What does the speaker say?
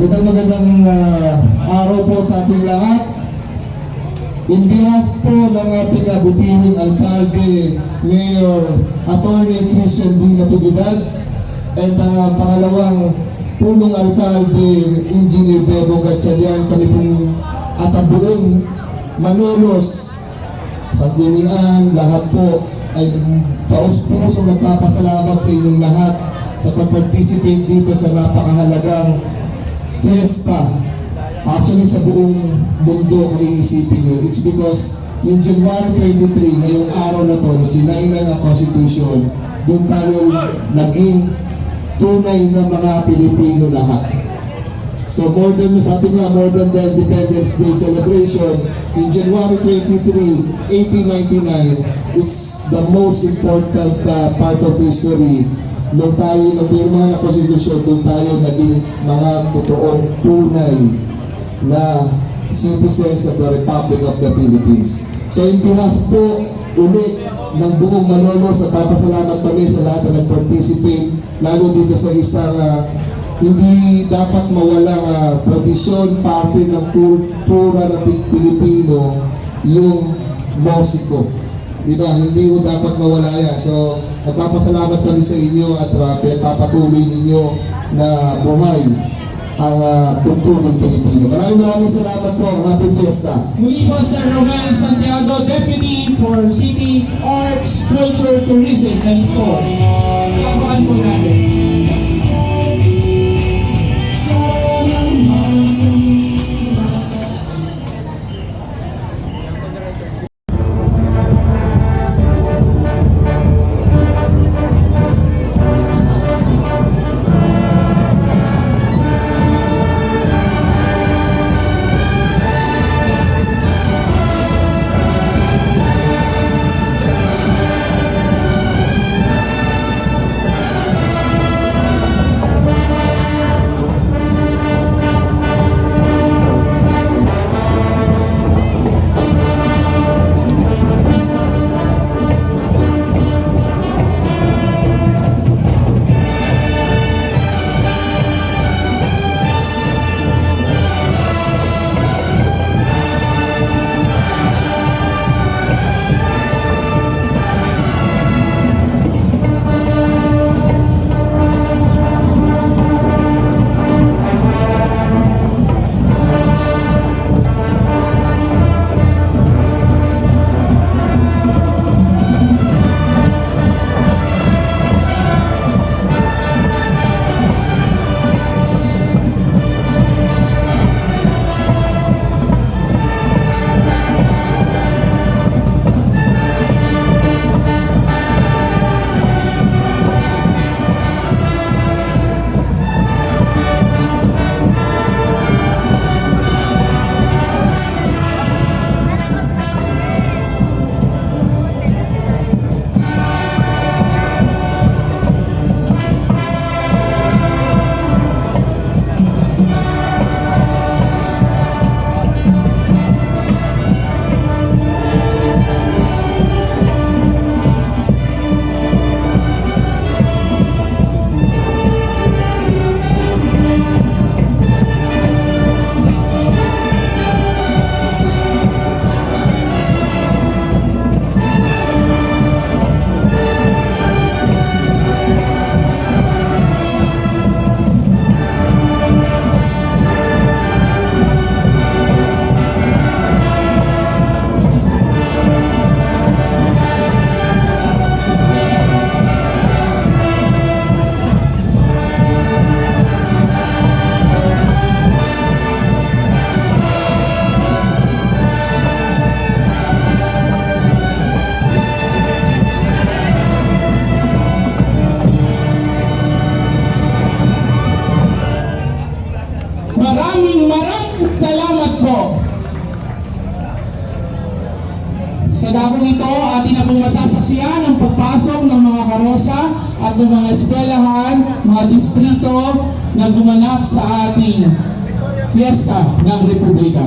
Magandang araw po sa ating lahat. In behalf po ng ating butihing alkalde, Mayor Attorney Christian B. Natividad, at pangalawang punong alkalde, Engineer Bebo Gatchalian, kami pong at ang buong Manolos, Sanggunian, lahat po ay taos-puso nagpapasalamat sa inyong lahat sa pag-participate dito sa napakahalagang fiesta. Actually, sa buong mundo kung iisipin nyo, it's because yung January 23, ngayong araw na to, sinainan ang Constitution, doon tayo naging tunay na mga Pilipino lahat. So more than, sabi nga, more than the Independence Day celebration, in January 23, 1899, it's the most important part of history. Nung tayo nagpirma ng Constitution, doon tayo naging mga totoong tunay na citizens of the Republic of the Philippines. So in behalf po ulit ng buong Manolos, papasalamat kami sa lahat na nag-participate, lalo dito sa isang hindi dapat mawalang tradisyon, parte ng kultura ng Pilipino, yung musiko. Diba? Hindi ko dapat mawala yan. So, nagpapasalamat kami sa inyo at pinagpapatuloy ninyo na buhay ang kulturang Pilipino. Maraming salamat po. Happy Fiesta. Muli po Sir Romel Santiago, Deputy for City Arts, Culture, Tourism and Sports. Sabahan po natin. Maraming salamat po. Sa dakong ito, atin na pong masasaksiyan ang pagpasok ng mga karosa at ng mga eskwelahan, mga distrito na gumanap sa ating fiesta ng Republika.